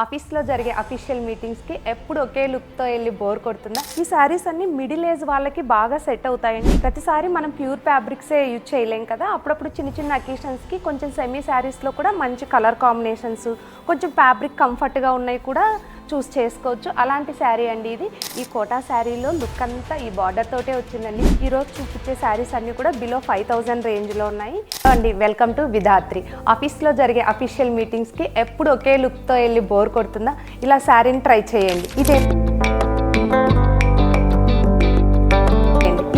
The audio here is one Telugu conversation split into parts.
ఆఫీస్లో జరిగే అఫీషియల్ మీటింగ్స్కి ఎప్పుడు ఒకే లుక్తో వెళ్ళి బోర్ కొడుతుందా? ఈ శారీస్ అన్ని మిడిల్ ఏజ్ వాళ్ళకి బాగా సెట్ అవుతాయండి. ప్రతిసారి మనం ప్యూర్ ఫ్యాబ్రిక్సే యూజ్ చేయలేం కదా, అప్పుడప్పుడు చిన్న చిన్న అకేషన్స్కి కొంచెం సెమీ శారీస్లో కూడా మంచి కలర్ కాంబినేషన్స్, కొంచెం ఫ్యాబ్రిక్ కంఫర్ట్గా ఉన్నాయి కూడా చూస్ చేసుకోవచ్చు. అలాంటి శారీ అండి ఇది. ఈ కోటా శారీలో లుక్ అంతా ఈ బార్డర్ తోటే వచ్చిందండి. ఈరోజు చూపించే శారీస్ అన్నీ కూడా బిలో 5000 రేంజ్లో ఉన్నాయి అండి. Welcome to Vidhatri. ఆఫీస్లో జరిగే అఫీషియల్ మీటింగ్స్కి ఎప్పుడు ఒకే లుక్తో వెళ్ళి బోర్ కొడుతుందా? ఇలా శారీని ట్రై చేయండి.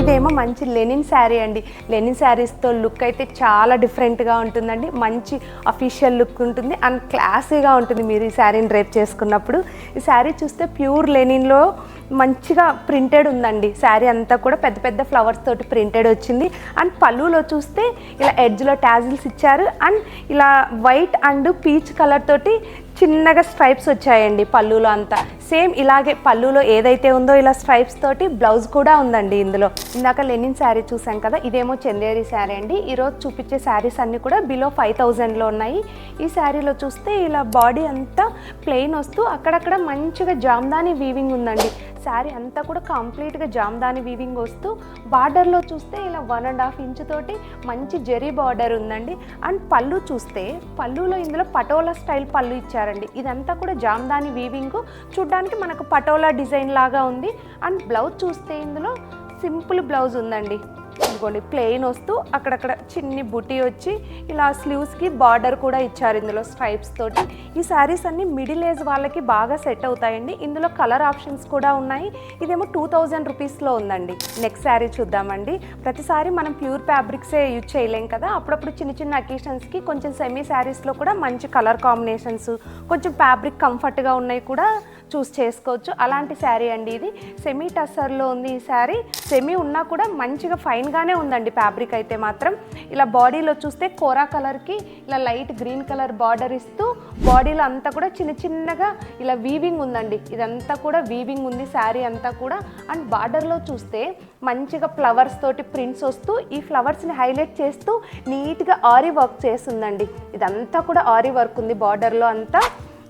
ఇదేమో మంచి లెనిన్ శారీ అండి. లెనిన్ శారీస్తో లుక్ అయితే చాలా డిఫరెంట్గా ఉంటుందండి. మంచి అఫీషియల్ లుక్ ఉంటుంది అండ్ క్లాసీగా ఉంటుంది మీరు ఈ శారీని డ్రేప్ చేసుకున్నప్పుడు. ఈ శారీ చూస్తే ప్యూర్ లెనిన్లో మంచిగా ప్రింటెడ్ ఉందండి. శారీ అంతా కూడా పెద్ద పెద్ద ఫ్లవర్స్ తోటి ప్రింటెడ్ వచ్చింది. అండ్ పళ్ళులో చూస్తే ఇలా ఎడ్జ్లో టాజిల్స్ ఇచ్చారు. అండ్ ఇలా వైట్ అండ్ పీచ్ కలర్ తోటి చిన్నగా స్ట్రైప్స్ వచ్చాయండి పళ్ళులో అంతా. సేమ్ ఇలాగే పళ్ళులో ఏదైతే ఉందో ఇలా స్ట్రైప్స్ తోటి బ్లౌజ్ కూడా ఉందండి ఇందులో. ఇందాక లెనిన్ శారీ చూసాం కదా, ఇదేమో చందేరి శారీ అండి. ఈరోజు చూపించే శారీస్ అన్నీ కూడా బిలో 5000లో ఉన్నాయి. ఈ శారీలో చూస్తే ఇలా బాడీ అంతా ప్లెయిన్ వస్తూ అక్కడక్కడ మంచిగా జామ్దాని వీవింగ్ ఉందండి. శారీ అంతా కూడా కంప్లీట్గా జామ్దాని వీవింగ్ వస్తూ బార్డర్లో చూస్తే ఇలా 1.5 ఇంచ్ తోటి మంచి జెరీ బార్డర్ ఉందండి. అండ్ పళ్ళు చూస్తే పళ్ళులో ఇందులో పటోలా స్టైల్ పళ్ళు ఇచ్చారండి. ఇదంతా కూడా జామ్దాని వీవింగ్, చూడ్డానికి మనకు పటోలా డిజైన్ లాగా ఉంది. అండ్ బ్లౌజ్ చూస్తే ఇందులో సింపుల్ బ్లౌజ్ ఉందండి. ఇదిగోండి ప్లెయిన్ వస్తూ అక్కడక్కడ చిన్ని బుటీ వచ్చి ఇలా స్లీవ్స్కి బార్డర్ కూడా ఇచ్చారు ఇందులో స్ట్రైప్స్ తోటి. ఈ శారీస్ అన్ని మిడిల్ ఏజ్ వాళ్ళకి బాగా సెట్ అవుతాయండి. ఇందులో కలర్ ఆప్షన్స్ కూడా ఉన్నాయి. ఇదేమో 2000 రూపీస్లో ఉందండి. నెక్స్ట్ శారీ చూద్దామండి. ప్రతిసారి మనం ప్యూర్ ఫ్యాబ్రిక్సే యూజ్ చేయలేం కదా, అప్పుడప్పుడు చిన్న చిన్న అకేషన్స్కి కొంచెం సెమీ శారీస్లో కూడా మంచి కలర్ కాంబినేషన్స్, కొంచెం ఫ్యాబ్రిక్ కంఫర్ట్గా ఉన్నాయి కూడా చూస్ చేసుకోవచ్చు. అలాంటి శారీ అండి ఇది. సెమీ టస్సర్లో ఉంది ఈ శారీ. సెమీ ఉన్నా కూడా మంచిగా ఫైన్గానే ఉందండి ఫ్యాబ్రిక్ అయితే మాత్రం. ఇలా బాడీలో చూస్తే కోరా కలర్కి ఇలా లైట్ గ్రీన్ కలర్ బార్డర్ ఇస్తూ బాడీలో అంతా కూడా చిన్న చిన్నగా ఇలా వీవింగ్ ఉందండి. ఇదంతా కూడా వీవింగ్ ఉంది శారీ అంతా కూడా. అండ్ బార్డర్లో చూస్తే మంచిగా ఫ్లవర్స్ తోటి ప్రింట్స్ వస్తూ ఈ ఫ్లవర్స్ని హైలైట్ చేస్తూ నీట్గా ఆరీ వర్క్ చేస్తుందండి. ఇదంతా కూడా ఆరీ వర్క్ ఉంది బార్డర్లో అంతా.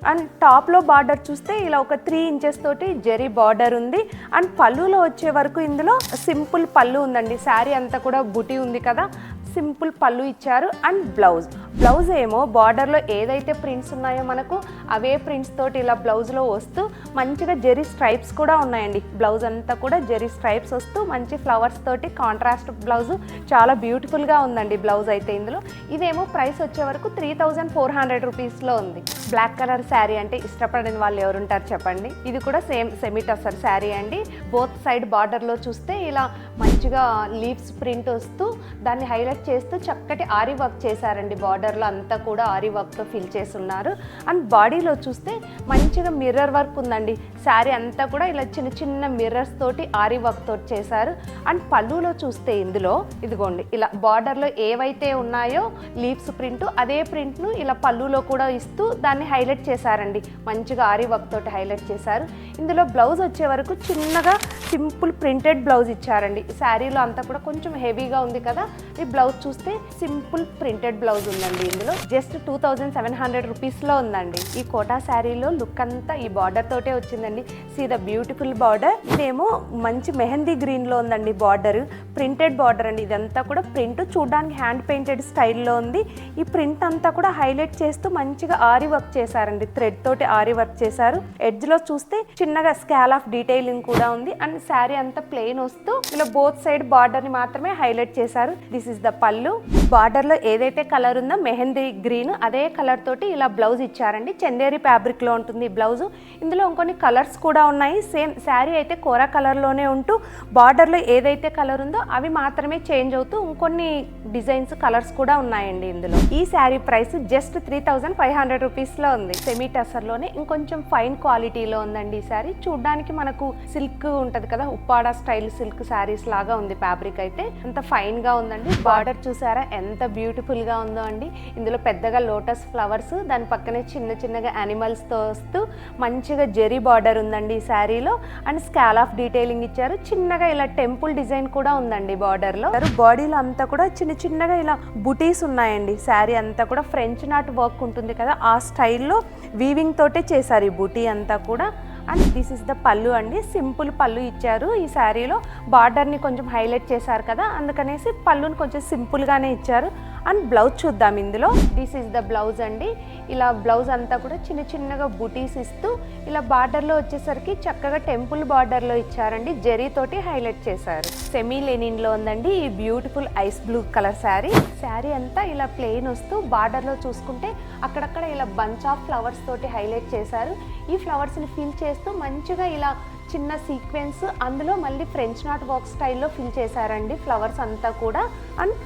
అండ్ టాప్లో బార్డర్ చూస్తే ఇలా ఒక 3 ఇంచెస్ తోటి జెరీ బార్డర్ ఉంది. అండ్ పళ్ళులో వచ్చే వరకు ఇందులో సింపుల్ పళ్ళు ఉందండి. శారీ అంతా కూడా బుటీ ఉంది కదా, సింపుల్ పళ్ళు ఇచ్చారు. అండ్ బ్లౌజ్ ఏమో బార్డర్లో ఏదైతే ప్రింట్స్ ఉన్నాయో మనకు అవే ప్రింట్స్ తోటి ఇలా బ్లౌజ్లో వస్తూ మంచిగా జెరీ స్ట్రైప్స్ కూడా ఉన్నాయండి. బ్లౌజ్ అంతా కూడా జెరీ స్ట్రైప్స్ వస్తూ మంచి ఫ్లవర్స్ తోటి కాంట్రాస్ట్ బ్లౌజ్ చాలా బ్యూటిఫుల్గా ఉందండి బ్లౌజ్ అయితే ఇందులో. ఇదేమో ప్రైస్ వచ్చే వరకు 3400 రూపీస్లో ఉంది. బ్లాక్ కలర్ శారీ అంటే ఇష్టపడని వాళ్ళు ఎవరుంటారు చెప్పండి. ఇది కూడా సేమ్ సెమీ టస్సర్ శారీ అండి. బోత్ సైడ్ బార్డర్లో చూస్తే ఇలా మంచిగా లీవ్స్ ప్రింట్ వస్తూ దాన్ని హైలైట్ చేస్తూ చక్కటి ఆరీ వర్క్ చేశారండి. బార్డర్లో అంతా కూడా ఆరీ వర్క్తో ఫిల్ చేస్తున్నారు. అండ్ బాడీలో చూస్తే మంచిగా మిర్రర్ వర్క్ ఉందండి. శారీ అంతా కూడా ఇలా చిన్న చిన్న మిర్రర్స్ తోటి ఆరీ వర్క్ తోటి చేశారు. అండ్ పళ్ళులో చూస్తే ఇందులో ఇదిగోండి ఇలా బార్డర్లో ఏవైతే ఉన్నాయో లీవ్స్ ప్రింట్, అదే ప్రింట్ను ఇలా పళ్ళులో కూడా ఇస్తూ దాన్ని హైలైట్ చేశారండి. మంచిగా ఆరీ వర్క్ తోటి హైలైట్ చేశారు. ఇందులో బ్లౌజ్ వచ్చే వరకు చిన్నగా సింపుల్ ప్రింటెడ్ బ్లౌజ్ ఇచ్చారండి. శారీలో అంతా కూడా కొంచెం హెవీగా ఉంది కదా, ఈ బ్లౌజ్ చూస్తే సింపుల్ ప్రింటెడ్ బ్లౌజ్ ఉందండి. ఇందులో జస్ట్ 2700 రూపీస్లో ఉందండి. ఈ కోటా శారీలో లుక్ అంతా ఈ బార్డర్ తోటే వచ్చిందండి. See the beautiful border. ఇదేమో మంచి మెహందీ గ్రీన్లో ఉందండి బార్డర్. ప్రింటెడ్ బార్డర్ అండి. ఇదంతా కూడా ప్రింట్ చూడడానికి హ్యాండ్ పెయింటెడ్ స్టైల్లో ఉంది. ఈ ప్రింట్ అంతా కూడా హైలైట్ చేస్తూ మంచిగా ఆరీ వర్క్ చేశారండి. థ్రెడ్ తోటి ఆరీ వర్క్ చేశారు. ఎడ్జ్లో చూస్తే చిన్నగా స్కాల్ ఆఫ్ డీటెయిలింగ్ కూడా ఉంది. అండ్ శారీ అంతా ప్లెయిన్ వస్తూ ఇలా బోత్ సైడ్ బార్డర్ని మాత్రమే హైలైట్ చేశారు. దిస్ ఇస్ ద పళ్ళు. బార్డర్లో ఏదైతే కలర్ ఉందో మెహందీ గ్రీన్, అదే కలర్ తోటి ఇలా బ్లౌజ్ ఇచ్చారండి. చందేరి ఫ్యాబ్రిక్లో ఉంటుంది బ్లౌజ్. ఇందులో ఇంకొన్ని కలర్స్ కూడా ఉన్నాయి. సేమ్ శారీ అయితే కోరా కలర్లోనే ఉంటూ బార్డర్లో ఏదైతే కలర్ ఉందో అవి మాత్రమే చేంజ్ అవుతూ ఇంకొన్ని డిజైన్స్ కలర్స్ కూడా ఉన్నాయండి ఇందులో. ఈ శారీ ప్రైస్ జస్ట్ 3500 రూపీస్లో ఉంది. సెమీ టస్సర్లోనే ఇంకొంచెం ఫైన్ క్వాలిటీలో ఉందండి ఈ శారీ. చూడ్డానికి మనకు సిల్క్ ఉంటుంది కదా, ఉప్పాడ స్టైల్ సిల్క్ శారీస్ లాగా ఉంది ఫ్యాబ్రిక్ అయితే. అంత ఫైన్గా ఉందండి. బార్డర్ బార్డర్ చూసారా ఎంత బ్యూటిఫుల్గా ఉందో అండి. ఇందులో పెద్దగా లోటస్ ఫ్లవర్స్, దాని పక్కనే చిన్న చిన్నగా యానిమల్స్తో వస్తూ మంచిగా జెరీ బార్డర్ ఉందండి ఈ శారీలో. అండ్ స్కాల్ ఆఫ్ డీటెయిలింగ్ ఇచ్చారు. చిన్నగా ఇలా టెంపుల్ డిజైన్ కూడా ఉందండి బార్డర్లో. బాడీలో అంతా కూడా చిన్న చిన్నగా ఇలా బుటీస్ ఉన్నాయండి. శారీ అంతా కూడా ఫ్రెంచ్ నాట్ వర్క్ ఉంటుంది కదా, ఆ స్టైల్లో వీవింగ్ తోటే చేశారు ఈ బుటీ అంతా కూడా. అండ్ దిస్ ఇస్ ద పళ్ళు అండి. సింపుల్ పళ్ళు ఇచ్చారు ఈ శారీలో. బార్డర్ని కొంచెం హైలైట్ చేశారు కదా, అందుకనేసి పళ్ళుని కొంచెం సింపుల్గానే ఇచ్చారు. అండ్ బ్లౌజ్ చూద్దాం ఇందులో. దిస్ ఇస్ ద బ్లౌజ్ అండి. ఇలా బ్లౌజ్ అంతా కూడా చిన్న చిన్నగా బుటీస్ ఇస్తూ ఇలా బార్డర్లో వచ్చేసరికి చక్కగా టెంపుల్ బార్డర్లో ఇచ్చారండి. జెరీ తోటి హైలైట్ చేశారు. సెమీ లెనిన్లో ఉందండి ఈ beautiful eyes blue colour sari. Sari అంతా ఇలా ప్లెయిన్ వస్తూ బార్డర్లో చూసుకుంటే అక్కడక్కడ ఇలా బంచ్ ఆఫ్ ఫ్లవర్స్ తోటి హైలైట్ చేశారు. ఈ ఫ్లవర్స్ని ఫిల్ చేస్తూ మంచిగా ఇలా చిన్న సీక్వెన్స్, అందులో మళ్ళీ ఫ్రెంచ్ నాట్ వర్క్ స్టైల్లో ఫిల్ చేశారండి ఫ్లవర్స్ అంతా కూడా. అండ్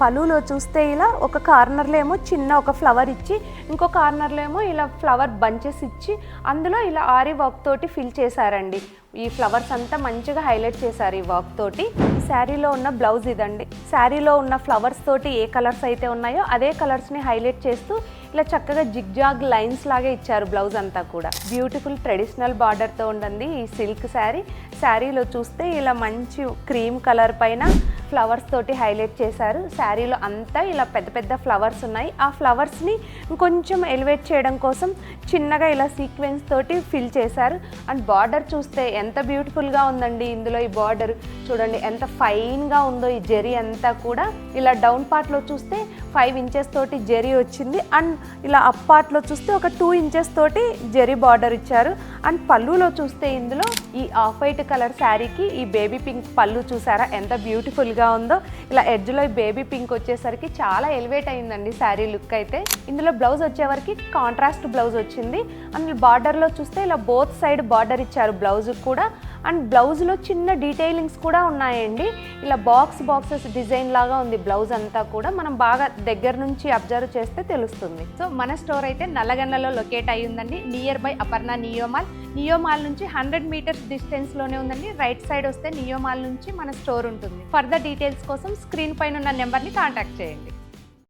పళ్ళులో చూస్తే ఇలా ఒక కార్నర్లో ఏమో చిన్న ఒక ఫ్లవర్ ఇచ్చి, ఇంకో కార్నర్లో ఏమో ఇలా ఫ్లవర్ బంచెస్ ఇచ్చి, అందులో ఇలా ఆరి వర్క్ తోటి ఫిల్ చేశారండి. ఈ ఫ్లవర్స్ అంతా మంచిగా హైలైట్ చేశారు ఈ వర్క్ తోటి. ఈ శారీలో ఉన్న బ్లౌజ్ ఇదండి. శారీలో ఉన్న ఫ్లవర్స్ తోటి ఏ కలర్స్ అయితే ఉన్నాయో అదే కలర్స్ని హైలైట్ చేస్తూ ఇలా చక్కగా జిగ్జాగ్ లైన్స్ లాగా ఇచ్చారు బ్లౌజ్ అంతా కూడా. బ్యూటిఫుల్ ట్రెడిషనల్ బార్డర్తో ఉండండి ఈ సిల్క్ శారీ. శారీలో చూస్తే ఇలా మంచి క్రీమ్ కలర్ పైన ఫ్లవర్స్ తోటి హైలైట్ చేశారు. శారీలో అంతా ఇలా పెద్ద పెద్ద ఫ్లవర్స్ ఉన్నాయి. ఆ ఫ్లవర్స్ని ఇంకొంచెం ఎలివేట్ చేయడం కోసం చిన్నగా ఇలా సీక్వెన్స్ తోటి ఫిల్ చేశారు. అండ్ బార్డర్ చూస్తే ఎంత బ్యూటిఫుల్గా ఉందండి. ఇందులో ఈ బార్డర్ చూడండి ఎంత ఫైన్గా ఉందో. ఈ జెరీ అంతా కూడా ఇలా డౌన్ పార్ట్లో చూస్తే 5 ఇంచెస్ తోటి జెరీ వచ్చింది. అండ్ ఇలా అప్ పార్ట్లో చూస్తే ఒక 2 ఇంచెస్ తోటి జెరీ బార్డర్ ఇచ్చారు. అండ్ పళ్ళులో చూస్తే ఇందులో ఈ ఆఫ్ వైట్ కలర్ శారీకి ఈ బేబీ పింక్ పళ్ళు చూసారా ఎంత బ్యూటిఫుల్గా ఉందో. ఇలా ఎడ్జ్లో ఈ బేబీ పింక్ వచ్చేసరికి చాలా ఎలివేట్ అయిందండి శారీ లుక్ అయితే. ఇందులో బ్లౌజ్ వచ్చేవరకు కాంట్రాస్ట్ బ్లౌజ్ వచ్చింది. అండ్ బార్డర్లో చూస్తే ఇలా బోత్ సైడ్ బార్డర్ ఇచ్చారు బ్లౌజ్ కూడా. అండ్ బ్లౌజ్లో చిన్న డీటెయిలింగ్స్ కూడా ఉన్నాయండి. ఇలా బాక్సెస్ డిజైన్ లాగా ఉంది బ్లౌజ్ అంతా కూడా. మనం బాగా దగ్గర నుంచి అబ్జర్వ్ చేస్తే తెలుస్తుంది. సో మన స్టోర్ అయితే నల్లగండ్లలో లొకేట్ అయ్యి ఉందండి. Near by Aparna neo mall నుంచి 100 మీటర్స్ డిస్టెన్స్లోనే ఉందండి. రైట్ సైడ్ వస్తే నియో మాల్ నుంచి మన స్టోర్ ఉంటుంది. ఫర్దర్ డీటెయిల్స్ కోసం స్క్రీన్ పైన ఉన్న నెంబర్ని కాంటాక్ట్ చేయండి.